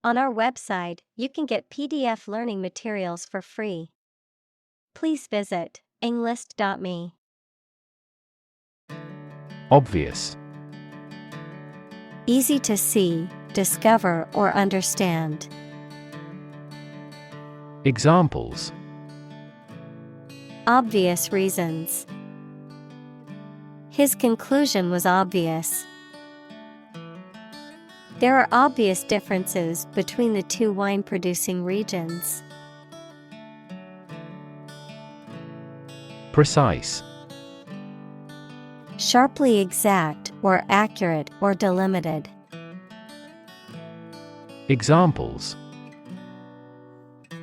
On our website, you can get PDF learning materials for free. Please visit englist.me. Obvious. Easy to see, discover, or understand. Examples: Obvious reasons. His conclusion was obvious. There are obvious differences between the two wine-producing regions. Precise. Sharply exact or accurate or delimited. Examples: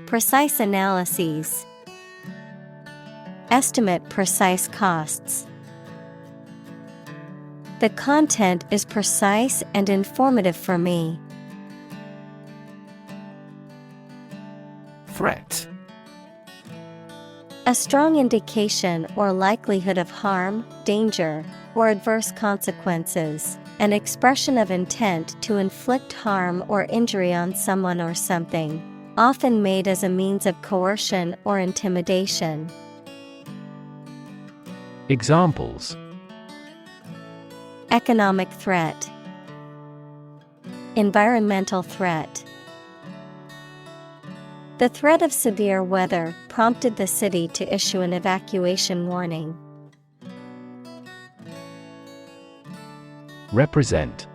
Precise analyses. Estimate precise costs. The content is precise and informative for me. Threat. A strong indication or likelihood of harm, danger, or adverse consequences. An expression of intent to inflict harm or injury on someone or something, often made as a means of coercion or intimidation. Examples: Economic threat. Environmental threat. The threat of severe weather prompted the city to issue an evacuation warning. Represent.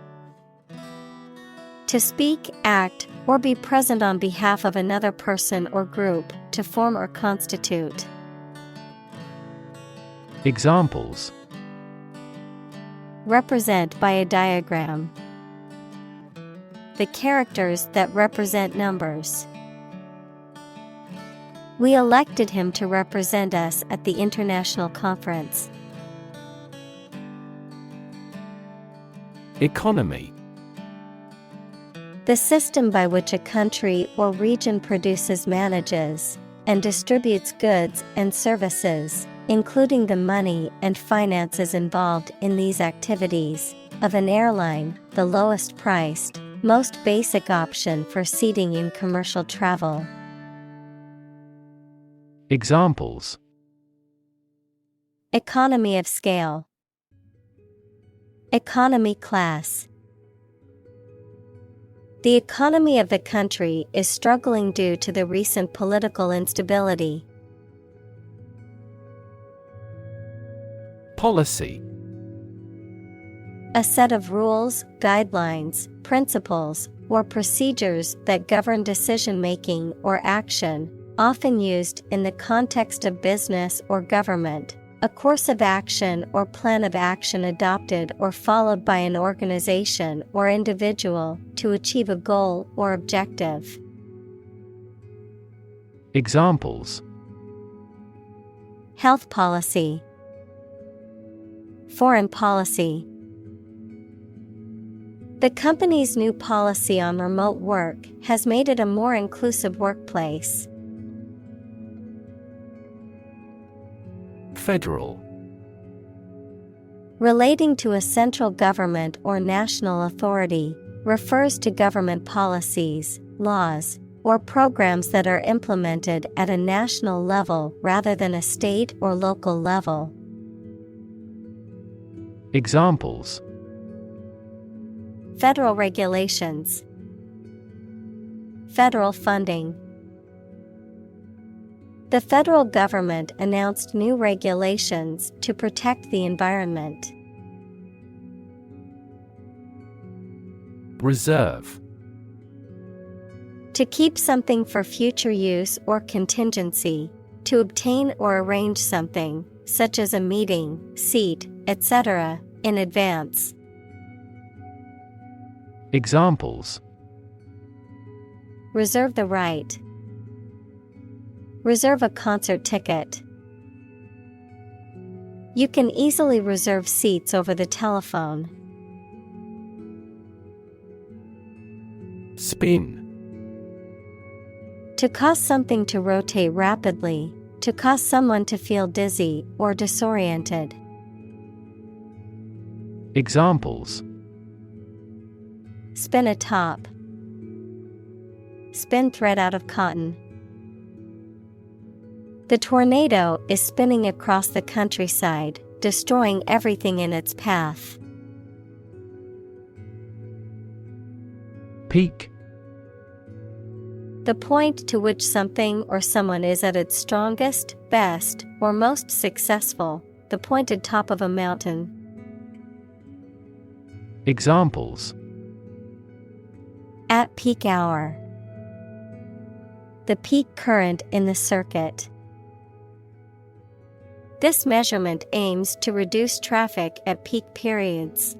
To speak, act, or be present on behalf of another person or group, to form or constitute. Examples: Represent by a diagram. The characters that represent numbers. We elected him to represent us at the international conference. Economy. The system by which a country or region produces, manages, and distributes goods and services, including the money and finances involved in these activities, of an airline, the lowest priced, most basic option for seating in commercial travel. Examples: Economy of scale. Economy class. The economy of the country is struggling due to the recent political instability. Policy. A set of rules, guidelines, principles, or procedures that govern decision-making or action, often used in the context of business or government. A course of action or plan of action adopted or followed by an organization or individual to achieve a goal or objective. Examples: Health policy. Foreign policy. The company's new policy on remote work has made it a more inclusive workplace. Federal. Relating to a central government or national authority, refers to government policies, laws, or programs that are implemented at a national level rather than a state or local level. Examples: Federal regulations. Federal funding. The federal government announced new regulations to protect the environment. Reserve. To keep something for future use or contingency, to obtain or arrange something, such as a meeting, seat, etc., in advance. Examples: Reserve the right. Reserve a concert ticket. You can easily reserve seats over the telephone. Spin. To cause something to rotate rapidly, to cause someone to feel dizzy or disoriented. Examples: Spin a top. spin thread out of cotton. The tornado is spinning across the countryside, destroying everything in its path. Peak. The point to which something or someone is at its strongest, best, or most successful, the pointed top of a mountain. Examples: At peak hour. The peak current in the circuit. This measurement aims to reduce traffic at peak periods.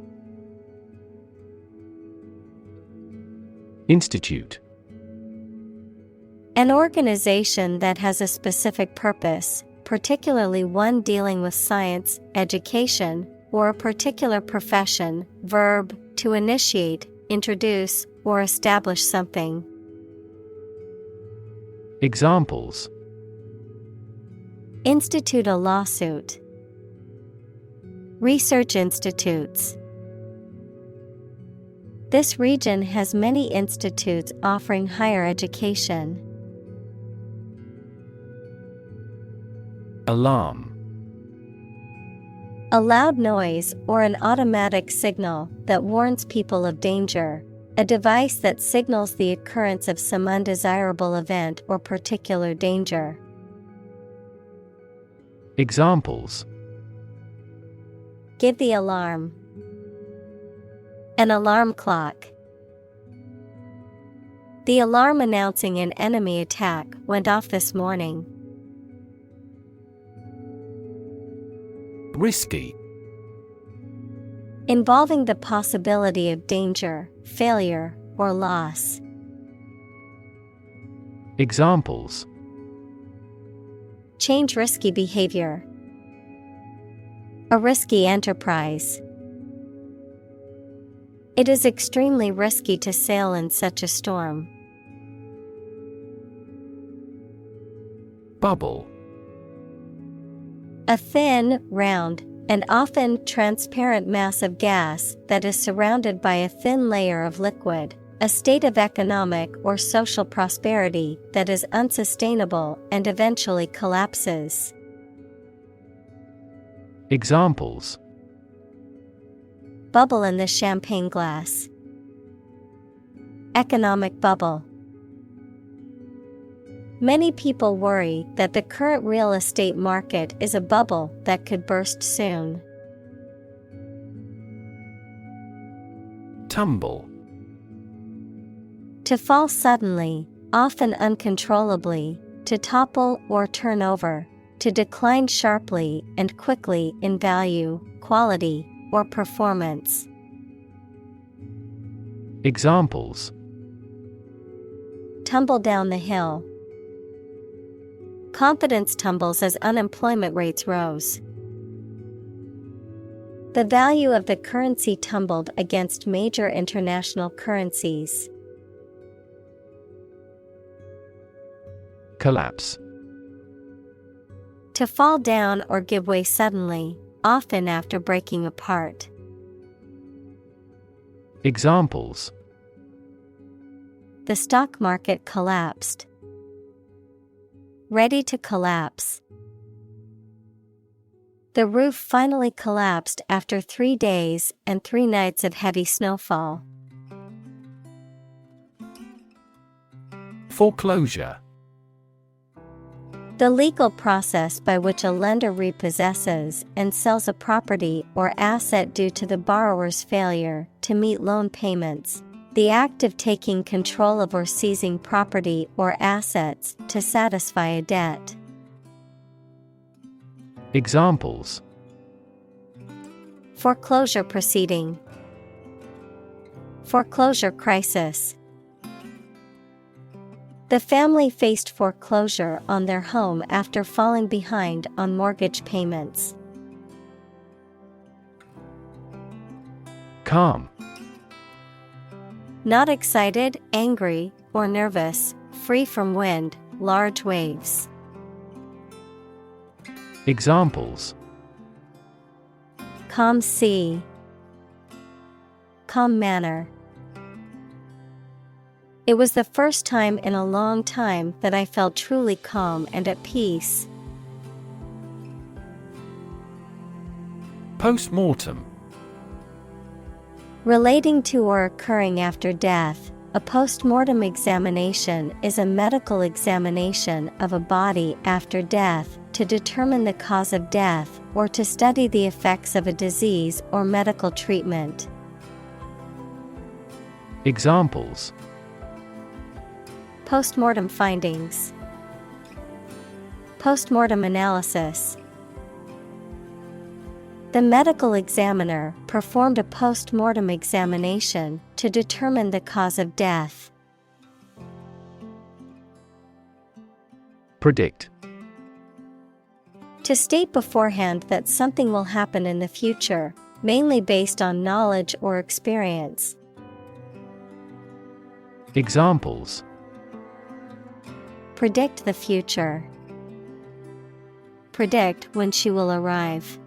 Institute. An organization that has a specific purpose, particularly one dealing with science, education, or a particular profession. Verb, to initiate, introduce, or establish something. Examples: Institute a lawsuit. Research institutes. This region has many institutes offering higher education. Alarm. A loud noise or an automatic signal that warns people of danger. A device that signals the occurrence of some undesirable event or particular danger. Examples: Give the alarm. An alarm clock. The alarm announcing an enemy attack went off this morning. Risky. Involving the possibility of danger, failure, or loss. Examples: Change risky behavior. A risky enterprise. It is extremely risky to sail in such a storm. Bubble. A thin, round, and often transparent mass of gas that is surrounded by a thin layer of liquid, a state of economic or social prosperity that is unsustainable and eventually collapses. Examples: Bubble in the champagne glass. Economic bubble. Many people worry that the current real estate market is a bubble that could burst soon. Tumble. To fall suddenly, often uncontrollably, to topple or turn over, to decline sharply and quickly in value, quality, or performance. Examples: Tumble down the hill. Confidence tumbles as unemployment rates rose. The value of the currency tumbled against major international currencies. Collapse. To fall down or give way suddenly, often after breaking apart. Examples: The stock market collapsed. Ready to collapse. The roof finally collapsed after 3 days and 3 nights of heavy snowfall. Foreclosure. The legal process by which a lender repossesses and sells a property or asset due to the borrower's failure to meet loan payments. The act of taking control of or seizing property or assets to satisfy a debt. Examples: Foreclosure proceeding. Foreclosure crisis. The family faced foreclosure on their home after falling behind on mortgage payments. Calm. Not excited, angry, or nervous, free from wind, large waves. Examples: Calm sea. Calm manner. It was the first time in a long time that I felt truly calm and at peace. Post-mortem. Relating to or occurring after death, a post-mortem examination is a medical examination of a body after death to determine the cause of death or to study the effects of a disease or medical treatment. Examples: Post-mortem findings. Post-mortem analysis. The medical examiner performed a post-mortem examination to determine the cause of death. Predict. To state beforehand that something will happen in the future, mainly based on knowledge or experience. Examples: Predict the future. Predict when she will arrive.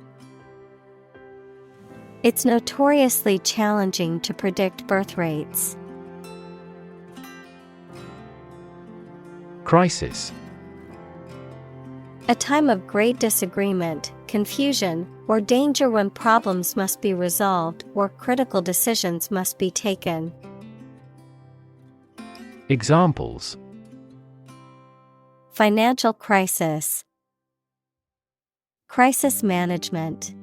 It's notoriously challenging to predict birth rates. Crisis. A time of great disagreement, confusion, or danger when problems must be resolved or critical decisions must be taken. Examples: Financial crisis. Crisis management.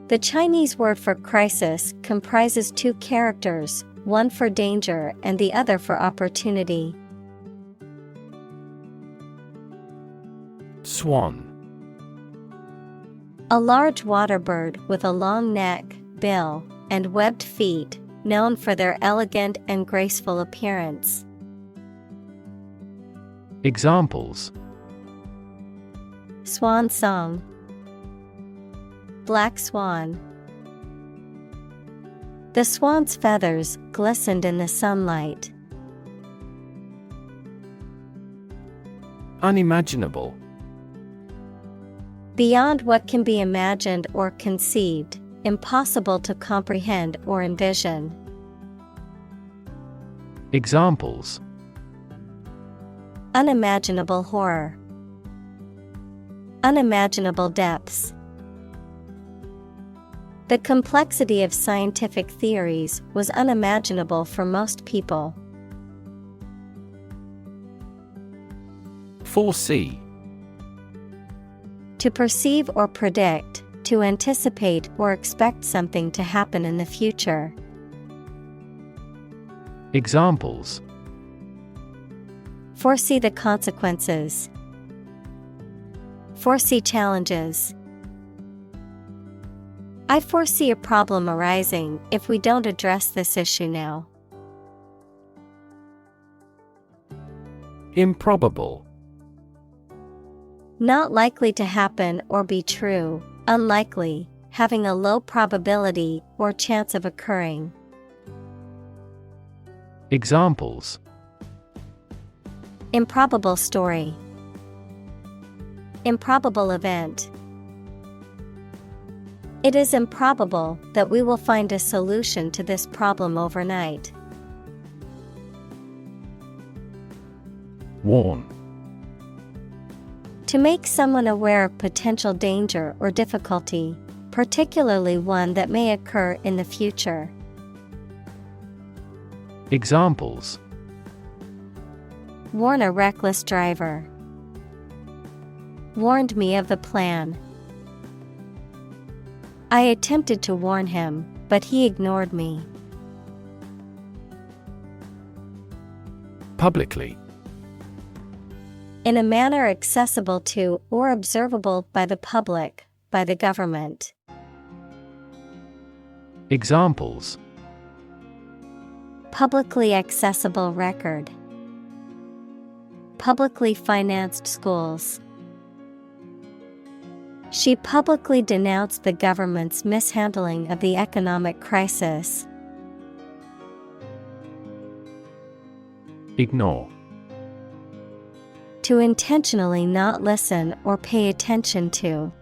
The Chinese word for crisis comprises two characters, one for danger and the other for opportunity. Swan. A large water bird with a long neck, bill, and webbed feet, known for their elegant and graceful appearance. Examples: Swan song. Black swan. The swan's feathers glistened in the sunlight. Unimaginable. Beyond what can be imagined or conceived, impossible to comprehend or envision. Examples: Unimaginable horror. Unimaginable depths. The complexity of scientific theories was unimaginable for most people. Foresee. To perceive or predict, to anticipate or expect something to happen in the future. Examples: Foresee the consequences. Foresee challenges. I foresee a problem arising if we don't address this issue now. Improbable. Not likely to happen or be true, unlikely, having a low probability or chance of occurring. Examples: Improbable story. Improbable event. It is improbable that we will find a solution to this problem overnight. Warn. To make someone aware of potential danger or difficulty, particularly one that may occur in the future. Examples: Warn a reckless driver. Warned me of the plan. I attempted to warn him, but he ignored me. Publicly. In a manner accessible to or observable by the public, by the government. Examples: Publicly accessible record. Publicly financed schools. She publicly denounced the government's mishandling of the economic crisis. Ignore. To intentionally not listen or pay attention to.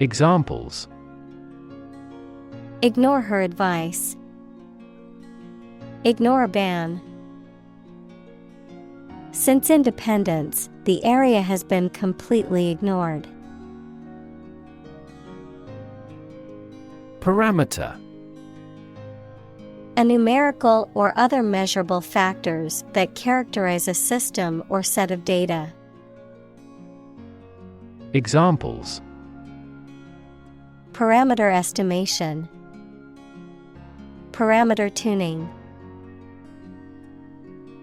Examples: Ignore her advice. Ignore a ban. Since independence, the area has been completely ignored. Parameter. A numerical or other measurable factors that characterize a system or set of data. Examples: Parameter estimation, parameter tuning.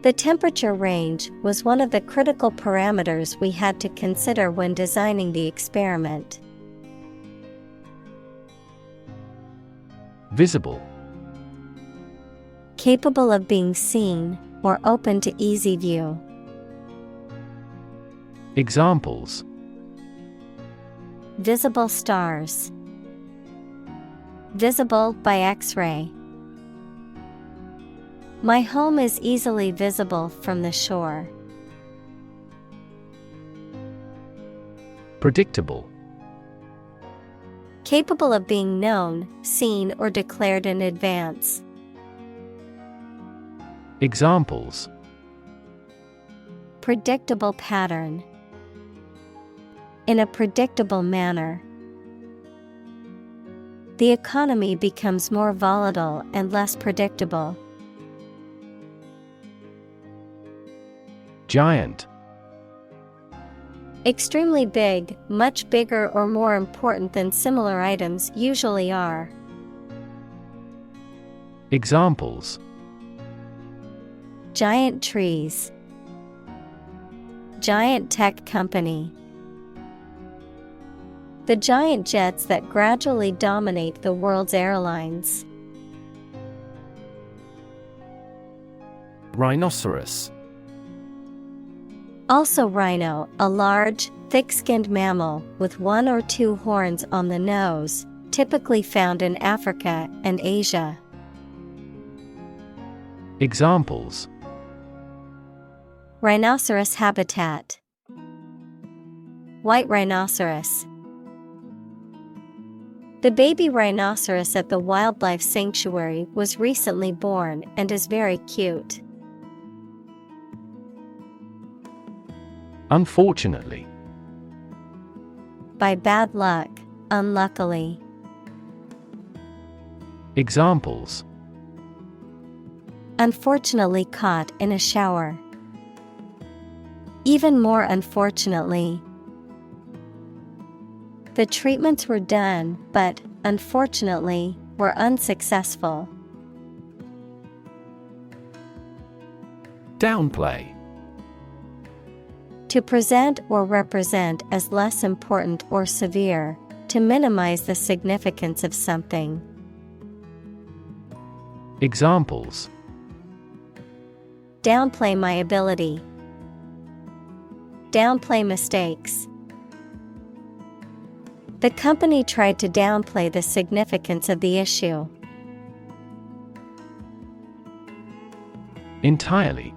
The temperature range was one of the critical parameters we had to consider when designing the experiment. Visible. Capable of being seen or open to easy view. Examples: Visible stars. Visible by X-ray. My home is easily visible from the shore. Predictable. Capable of being known, seen, or declared in advance. Examples: Predictable pattern. In a predictable manner. The economy becomes more volatile and less predictable. Giant. Extremely big, much bigger or more important than similar items usually are. Examples: Giant trees. Giant tech company. The giant jets that gradually dominate the world's airlines. Rhinoceros. Also rhino, a large, thick-skinned mammal with one or two horns on the nose, typically found in Africa and Asia. Examples: Rhinoceros habitat. White rhinoceros. The baby rhinoceros at the wildlife sanctuary was recently born and is very cute. Unfortunately. By bad luck, unluckily. Examples: Unfortunately caught in a shower. Even more unfortunately. The treatments were done, but, unfortunately, were unsuccessful. Downplay. To present or represent as less important or severe, to minimize the significance of something. Examples: Downplay my ability. Downplay mistakes. The company tried to downplay the significance of the issue. Entirely.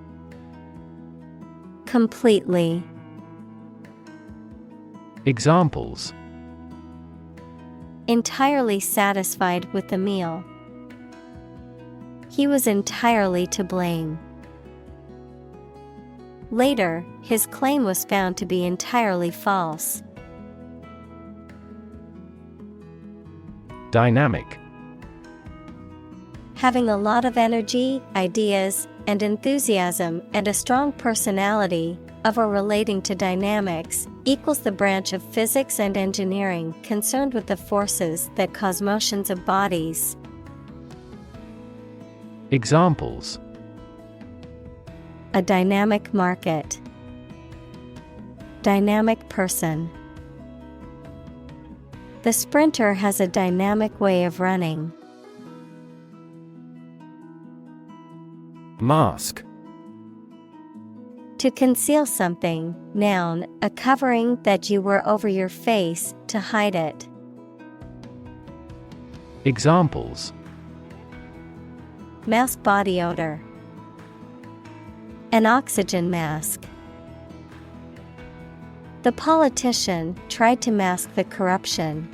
Completely. Examples: Entirely satisfied with the meal. He was entirely to blame. Later, his claim was found to be entirely false. Dynamic. Having a lot of energy, ideas, and enthusiasm and a strong personality, of or relating to dynamics, equals the branch of physics and engineering concerned with the forces that cause motions of bodies. Examples: A dynamic market. Dynamic person. The sprinter has a dynamic way of running. Mask. To conceal something, noun, a covering that you wear over your face to hide it. Examples: Mask body odor. An oxygen mask. The politician tried to mask the corruption.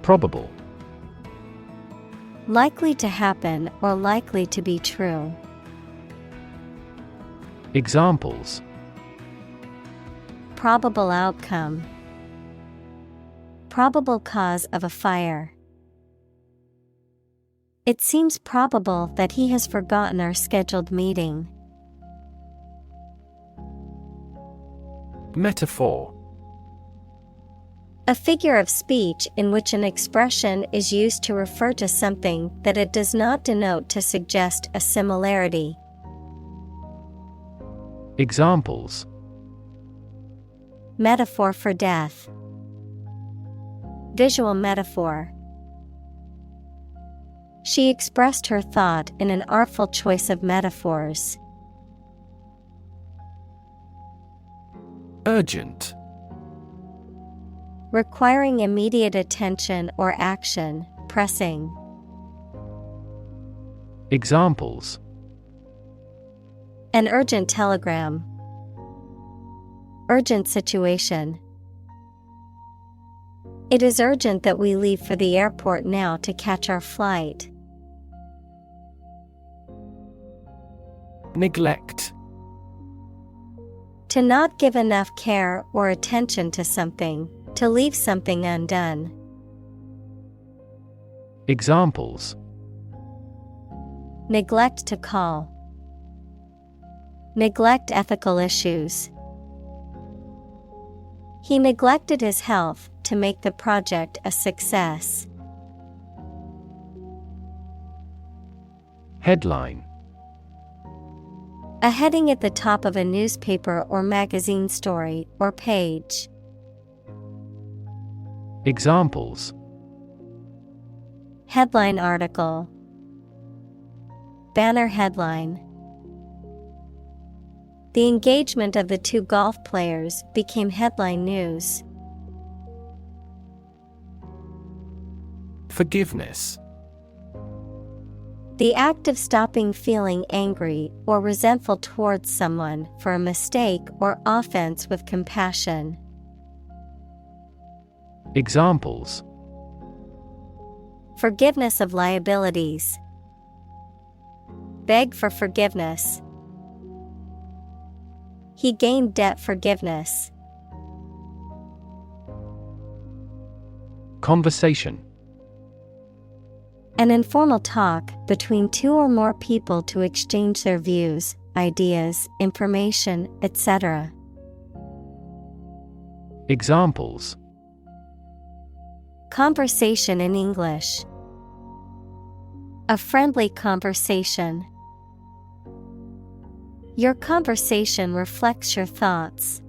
Probable. Likely to happen or likely to be true. Examples: Probable outcome. Probable cause of a fire. It seems probable that he has forgotten our scheduled meeting. Metaphor. A figure of speech in which an expression is used to refer to something that it does not denote to suggest a similarity. Examples: Metaphor for death. Visual metaphor. She expressed her thought in an artful choice of metaphors. Urgent. Requiring immediate attention or action, pressing. Examples: An urgent telegram. Urgent situation. It is urgent that we leave for the airport now to catch our flight. Neglect. To not give enough care or attention to something, to leave something undone. Examples: Neglect to call. Neglect ethical issues. He neglected his health to make the project a success. Headline. A heading at the top of a newspaper or magazine story or page. Examples: Headline article. Banner headline. The engagement of the two golf players became headline news. Forgiveness. The act of stopping feeling angry or resentful towards someone for a mistake or offense with compassion. Examples: Forgiveness of liabilities. Beg for forgiveness. He gained debt forgiveness. Conversation. An informal talk between two or more people to exchange their views, ideas, information, etc. Examples: Conversation in English. A friendly conversation. Your conversation reflects your thoughts.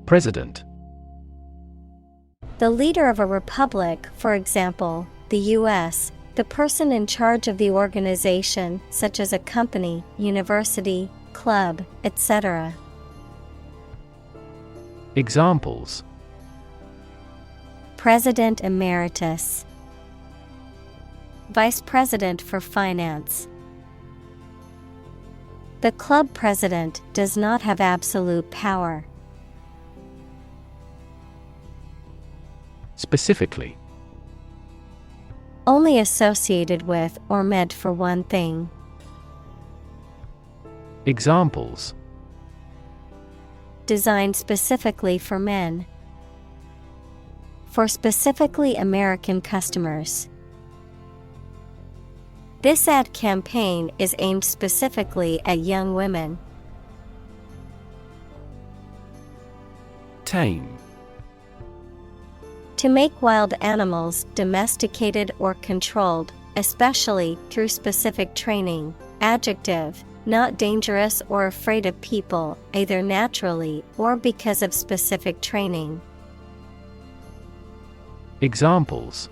President. The leader of a republic, for example, the U.S., the person in charge of the organization, such as a company, university, club, etc. Examples: President Emeritus. Vice President for Finance. The club president does not have absolute power. Specifically. Only associated with or meant for one thing. Examples: Designed specifically for men. For specifically American customers. This ad campaign is aimed specifically at young women. Tame. To make wild animals domesticated or controlled, especially through specific training. Adjective, not dangerous or afraid of people, either naturally or because of specific training. Examples: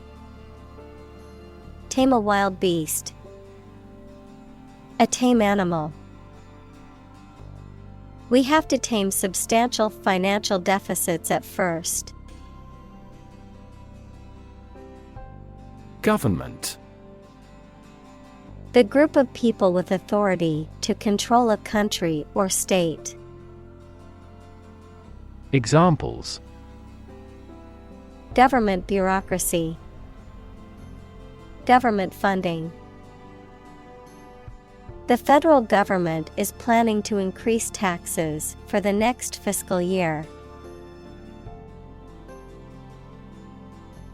Tame a wild beast. A tame animal. We have to tame substantial financial deficits at first. Government. The group of people with authority to control a country or state. Government bureaucracy. Government funding. The federal government is planning to increase taxes for the next fiscal year.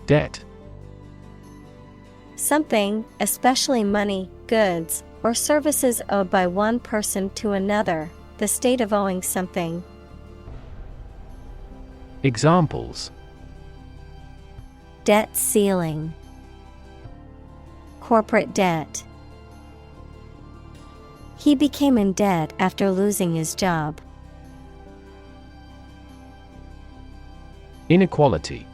Debt. Something, especially money, goods, or services owed by one person to another, the state of owing something. Examples: Debt ceiling. Corporate debt. He became in debt after losing his job. Inequality.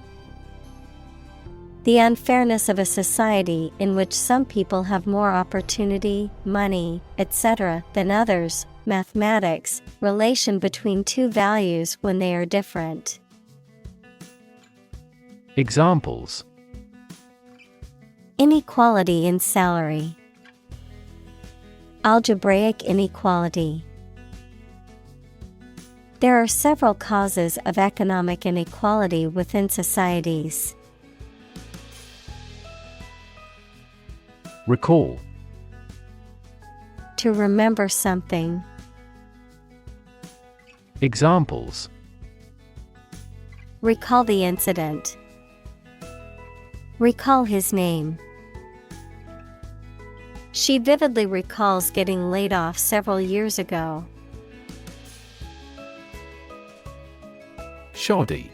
The unfairness of a society in which some people have more opportunity, money, etc. than others. Mathematics, relation between two values when they are different. Examples: Inequality in salary. Algebraic inequality. There are several causes of economic inequality within societies. Recall. To remember something. Examples: Recall the incident. Recall his name. She vividly recalls getting laid off several years ago. Shoddy.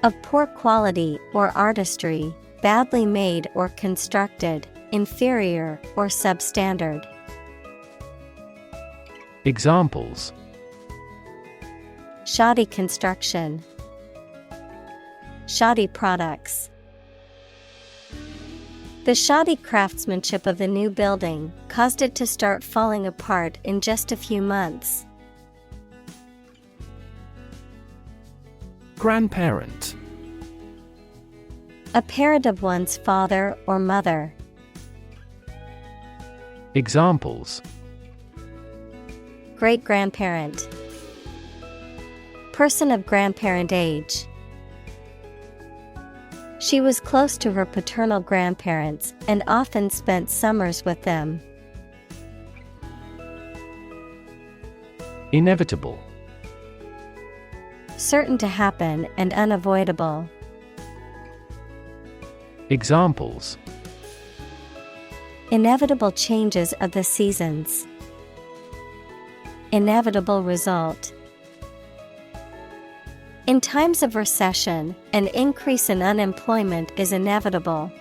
Of poor quality or artistry, badly made or constructed, inferior or substandard. Examples: Shoddy construction. Shoddy products. The shoddy craftsmanship of the new building caused it to start falling apart in just a few months. Grandparent. A parent of one's father or mother. Examples: Great-grandparent. Person of grandparent age. She was close to her paternal grandparents and often spent summers with them. Inevitable. Certain to happen and unavoidable. Examples: Inevitable changes of the seasons. Inevitable result. In times of recession, an increase in unemployment is inevitable.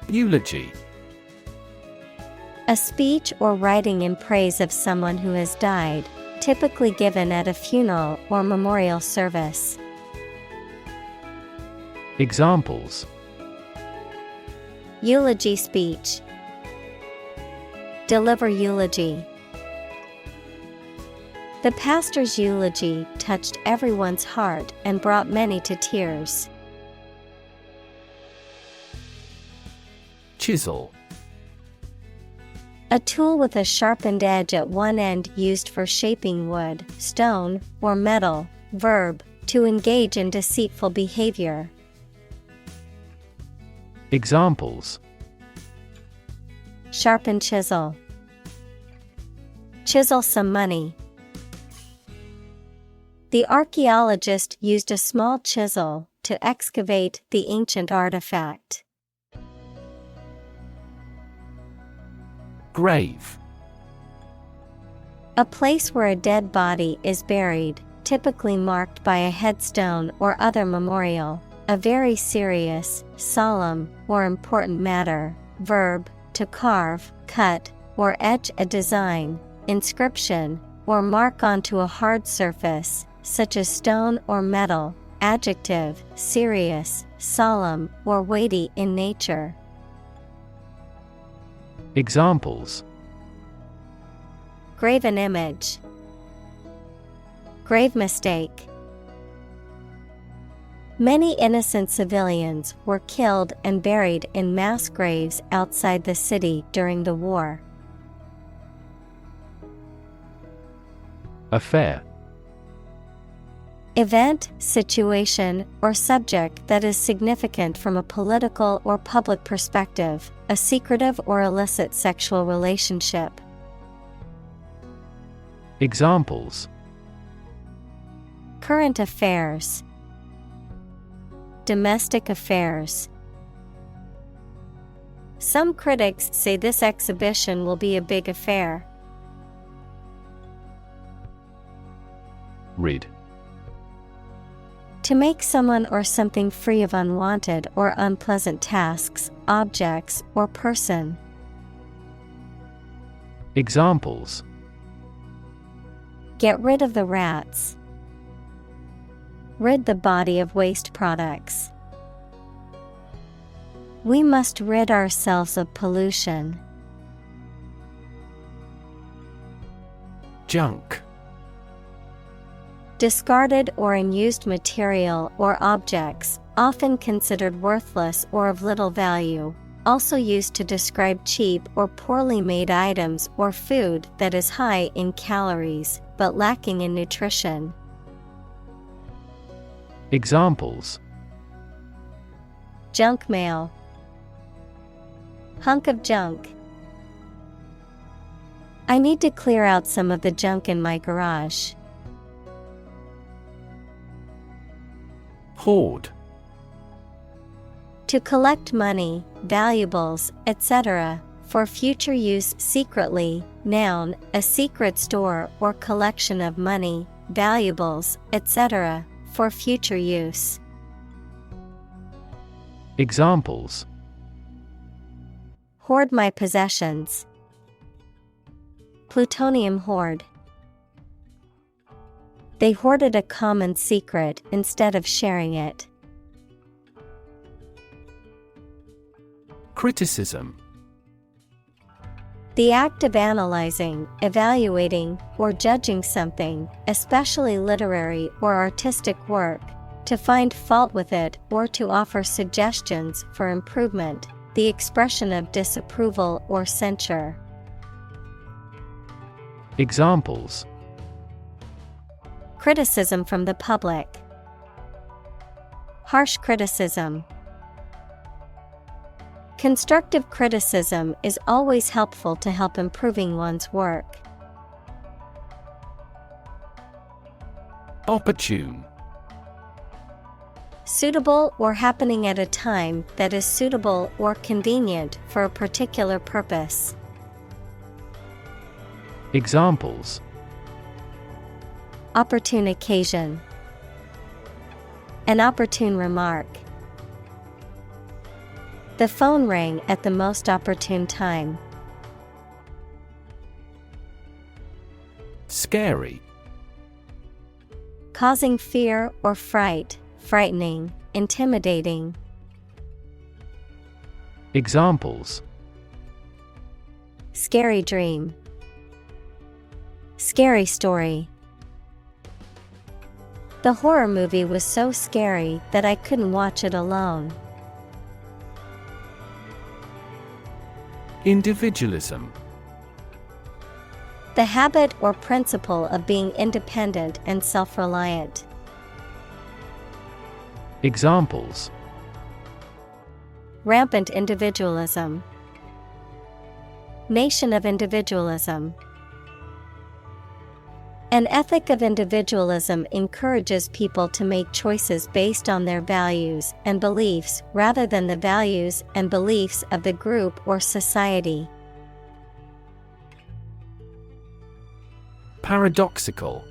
Eulogy. A speech or writing in praise of someone who has died, typically given at a funeral or memorial service. Examples: Eulogy speech. Deliver eulogy. The pastor's eulogy touched everyone's heart and brought many to tears. Chisel. A tool with a sharpened edge at one end used for shaping wood, stone, or metal. Verb, to engage in deceitful behavior. Examples: Sharpen chisel. Chisel some money. The archaeologist used a small chisel to excavate the ancient artifact. Grave. A place where a dead body is buried, typically marked by a headstone or other memorial. A very serious, solemn, or important matter. Verb, to carve, cut, or etch a design, inscription, or mark onto a hard surface, such as stone or metal. Adjective, serious, solemn, or weighty in nature. Examples: Graven image. Grave mistake. Many innocent civilians were killed and buried in mass graves outside the city during the war. Affair. Event, situation, or subject that is significant from a political or public perspective, a secretive or illicit sexual relationship. Examples: Current affairs, domestic affairs. Some critics say this exhibition will be a big affair. Rid. To make someone or something free of unwanted or unpleasant tasks, objects, or person. Examples: Get rid of the rats. Rid the body of waste products. We must rid ourselves of pollution. Junk. Discarded or unused material or objects, often considered worthless or of little value, also used to describe cheap or poorly made items or food that is high in calories but lacking in nutrition. Examples: Junk mail. Hunk of junk. I need to clear out some of the junk in my garage. Hoard. To collect money, valuables, etc., for future use secretly. Noun, a secret store or collection of money, valuables, etc., for future use. Examples: Hoard my possessions. Plutonium hoard. They hoarded a common secret instead of sharing it. Criticism. The act of analyzing, evaluating, or judging something, especially literary or artistic work, to find fault with it or to offer suggestions for improvement, the expression of disapproval or censure. Examples: Criticism from the public. Harsh criticism. Constructive criticism is always helpful to help improving one's work. Opportune. Suitable or happening at a time that is suitable or convenient for a particular purpose. Examples: Opportune occasion. An opportune remark. The phone rang at the most opportune time. Scary. Causing fear or fright, frightening, intimidating. Examples: Scary dream. Scary story. The horror movie was so scary that I couldn't watch it alone. Individualism. The habit or principle of being independent and self-reliant. Examples: Rampant individualism. Nation of individualism. An ethic of individualism encourages people to make choices based on their values and beliefs rather than the values and beliefs of the group or society. Paradoxical.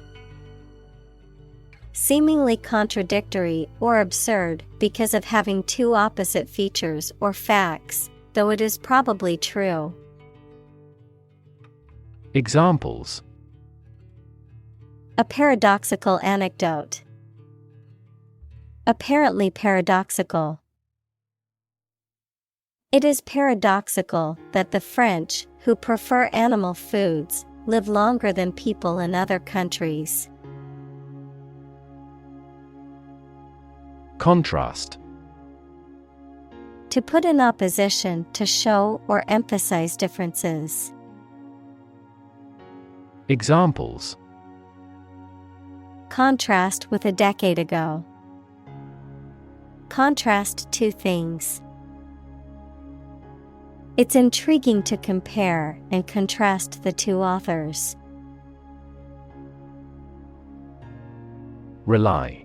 Seemingly contradictory or absurd because of having two opposite features or facts, though it is probably true. Examples: A paradoxical anecdote. Apparently paradoxical. It is paradoxical that the French, who prefer animal foods, live longer than people in other countries. Contrast. To put in opposition, to show or emphasize differences. Examples: Contrast with a decade ago. Contrast two things. It's intriguing to compare and contrast the two authors. Rely.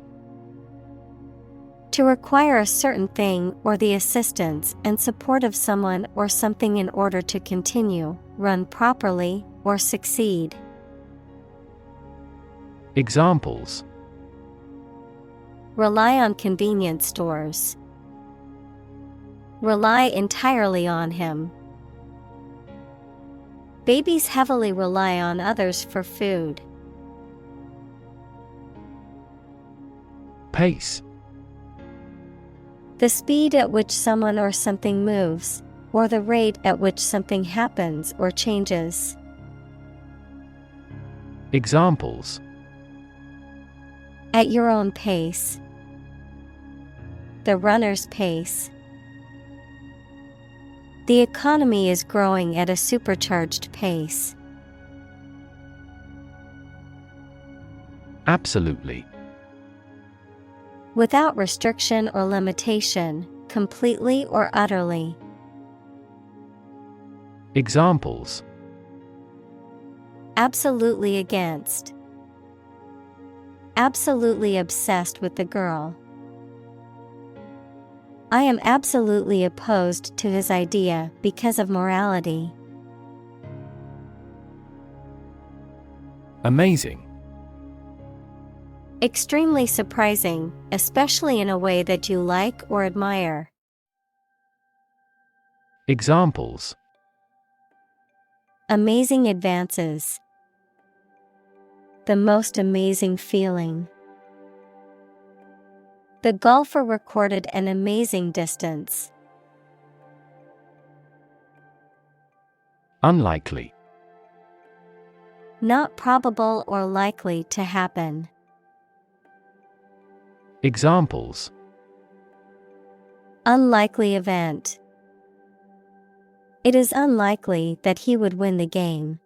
To require a certain thing or the assistance and support of someone or something in order to continue, run properly, or succeed. Examples: Rely on convenience stores. Rely entirely on him. Babies heavily rely on others for food. Pace. The speed at which someone or something moves, or the rate at which something happens or changes. Examples: At your own pace. The runner's pace. The economy is growing at a supercharged pace. Absolutely. Without restriction or limitation, completely or utterly. Examples: Absolutely against. Absolutely obsessed with the girl. I am absolutely opposed to his idea because of morality. Amazing. Extremely surprising, especially in a way that you like or admire. Examples: Amazing advances. The most amazing feeling. The golfer recorded an amazing distance. Unlikely. Not probable or likely to happen. Examples: Unlikely event. It is unlikely that he would win the game.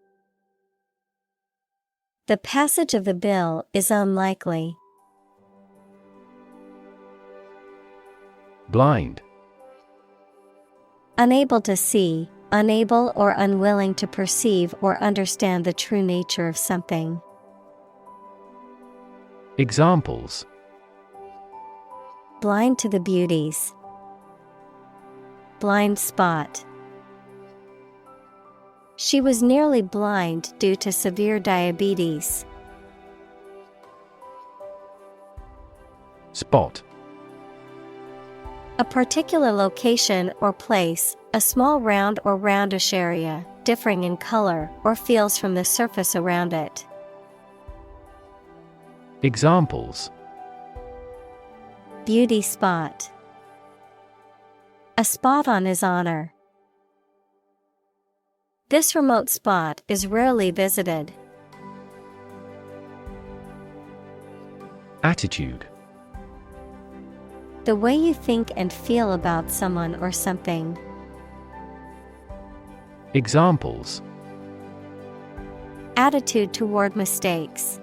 The passage of the bill is unlikely. Blind. Unable to see, unable or unwilling to perceive or understand the true nature of something. Examples: Blind to the beauties. Blind spot. She was nearly blind due to severe diabetes. Spot. A particular location or place, a small round or roundish area, differing in color or feels from the surface around it. Examples: Beauty spot. A spot on his honor. This remote spot is rarely visited. Attitude. The way you think and feel about someone or something. Examples: Attitude toward mistakes.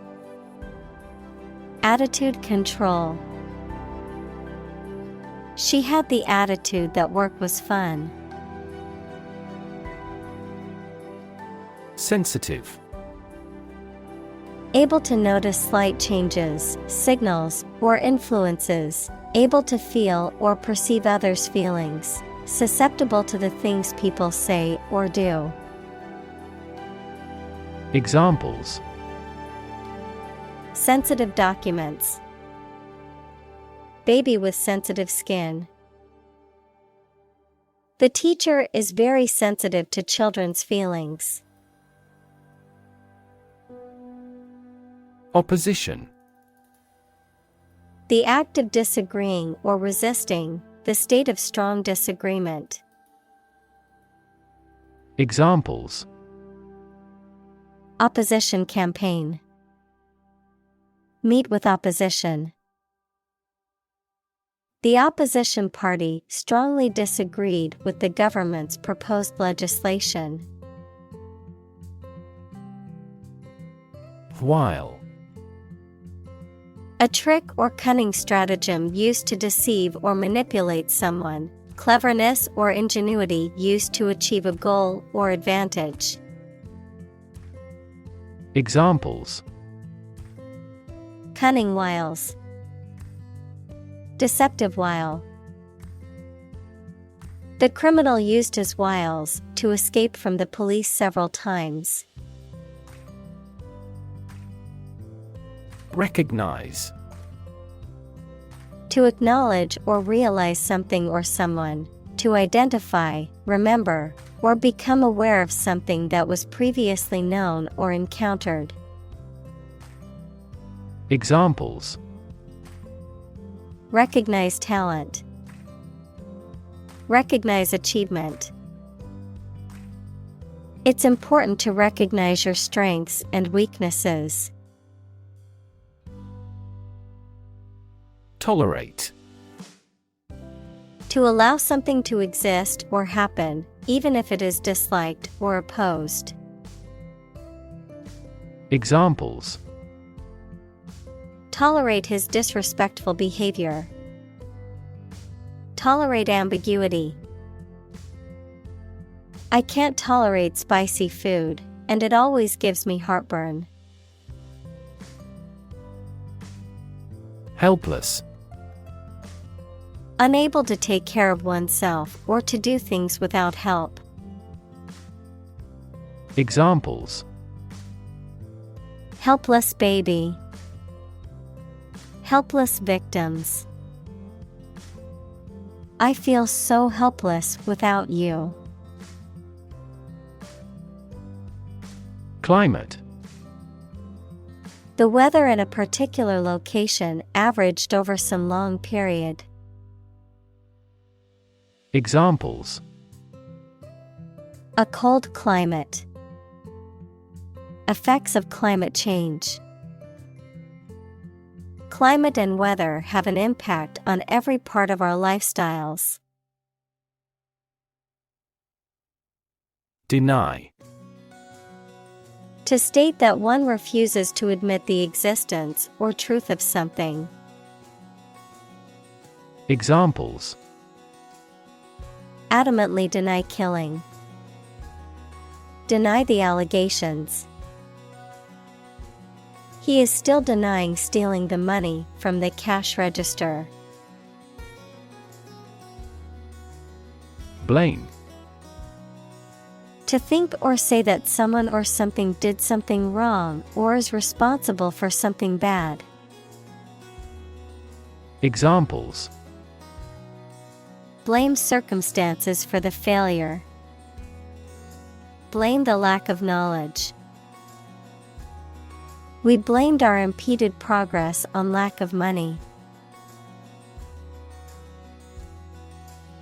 Attitude control. She had the attitude that work was fun. Sensitive. Able to notice slight changes, signals, or influences. Able to feel or perceive others' feelings. Susceptible to the things people say or do. Examples: Sensitive documents. Baby with sensitive skin. The teacher is very sensitive to children's feelings. Opposition. The act of disagreeing or resisting, the state of strong disagreement. Examples: Opposition campaign. Meet with opposition. The opposition party strongly disagreed with the government's proposed legislation. While. A trick or cunning stratagem used to deceive or manipulate someone, cleverness or ingenuity used to achieve a goal or advantage. Examples: Cunning wiles, deceptive wile. The criminal used his wiles to escape from the police several times. Recognize. To acknowledge or realize something or someone, to identify, remember, or become aware of something that was previously known or encountered. Examples: Recognize talent, recognize achievement. It's important to recognize your strengths and weaknesses. Tolerate. To allow something to exist or happen, even if it is disliked or opposed. Examples: Tolerate his disrespectful behavior. Tolerate ambiguity. I can't tolerate spicy food, and it always gives me heartburn. Helpless. Unable to take care of oneself or to do things without help. Examples: Helpless baby. Helpless victims. I feel so helpless without you. Climate. The weather in a particular location averaged over some long period. Examples: A cold climate. Effects of climate change. Climate and weather have an impact on every part of our lifestyles. Deny. To state that one refuses to admit the existence or truth of something. Examples: Adamantly deny killing. Deny the allegations. He is still denying stealing the money from the cash register. Blame. To think or say that someone or something did something wrong or is responsible for something bad. Examples: Blame circumstances for the failure. Blame the lack of knowledge. We blamed our impeded progress on lack of money.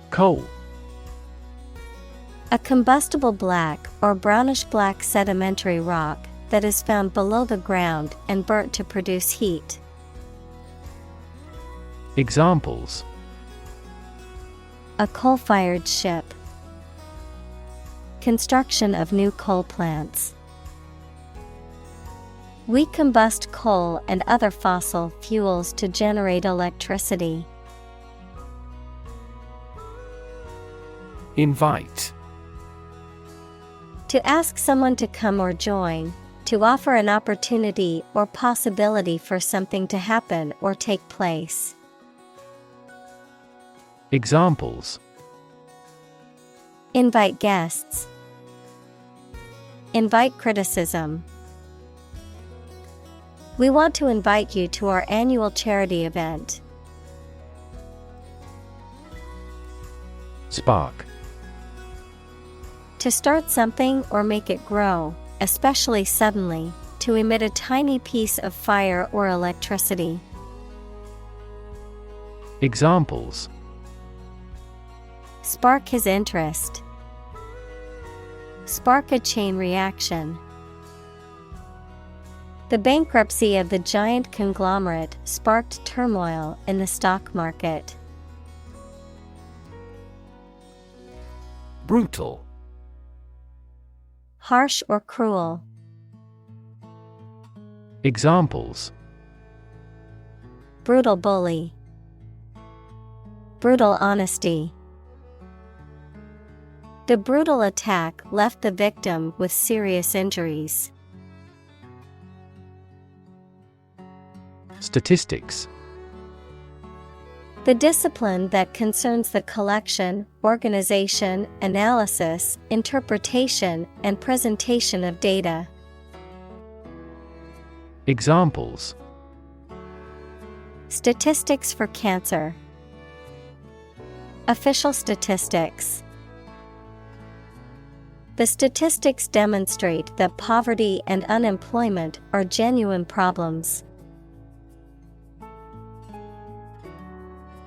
Coal. A combustible black or brownish-black sedimentary rock that is found below the ground and burnt to produce heat. Examples: A coal-fired ship. Construction of new coal plants. We combust coal and other fossil fuels to generate electricity. Invite. To ask someone to come or join, to offer an opportunity or possibility for something to happen or take place. Examples: Invite guests. Invite criticism. We want to invite you to our annual charity event. Spark. To start something or make it grow, especially suddenly, to emit a tiny piece of fire or electricity. Examples: Spark his interest. Spark a chain reaction. The bankruptcy of the giant conglomerate sparked turmoil in the stock market. Brutal. Harsh or cruel. Examples: brutal bully, brutal honesty. The brutal attack left the victim with serious injuries. Statistics. The discipline that concerns the collection, organization, analysis, interpretation, and presentation of data. Examples: Statistics for cancer. Official statistics. The statistics demonstrate that poverty and unemployment are genuine problems.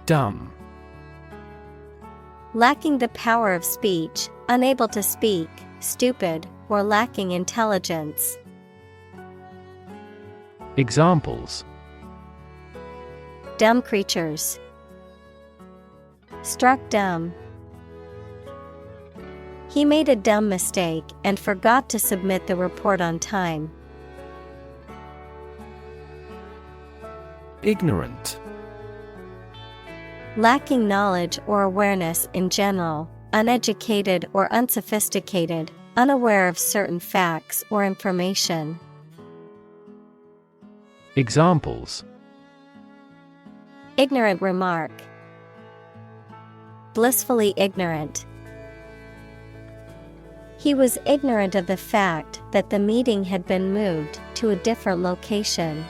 Dumb. Lacking the power of speech, unable to speak, stupid, or lacking intelligence. Examples: Dumb creatures. Struck dumb. He made a dumb mistake and forgot to submit the report on time. Ignorant. Lacking knowledge or awareness in general, uneducated or unsophisticated, unaware of certain facts or information. Examples: Ignorant remark. Blissfully ignorant. He was ignorant of the fact that the meeting had been moved to a different location.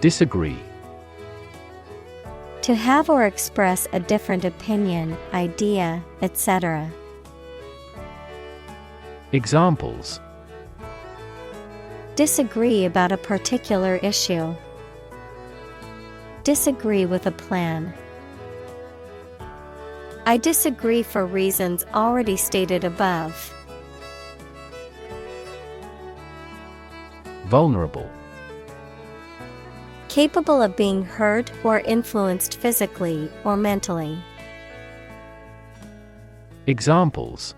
Disagree. To have or express a different opinion, idea, etc. Examples: Disagree about a particular issue. Disagree with a plan. I disagree for reasons already stated above. Vulnerable. Capable of being hurt or influenced physically or mentally. Examples: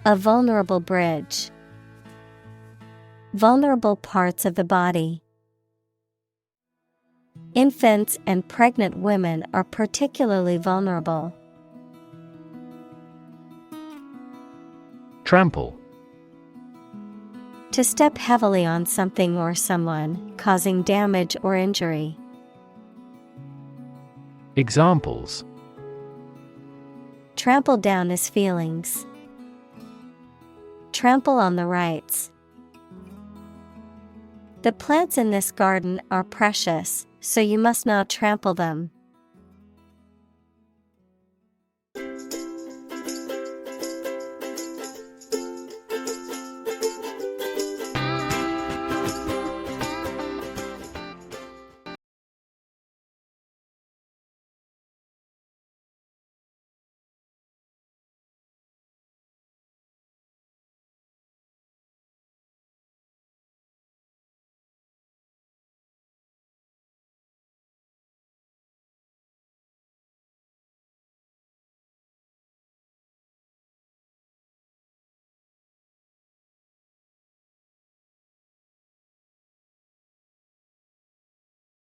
A vulnerable bridge. Vulnerable parts of the body. Infants and pregnant women are particularly vulnerable. Trample. To step heavily on something or someone, causing damage or injury. Examples: Trample down his feelings. Trample on the rights. The plants in this garden are precious, so you must not trample them.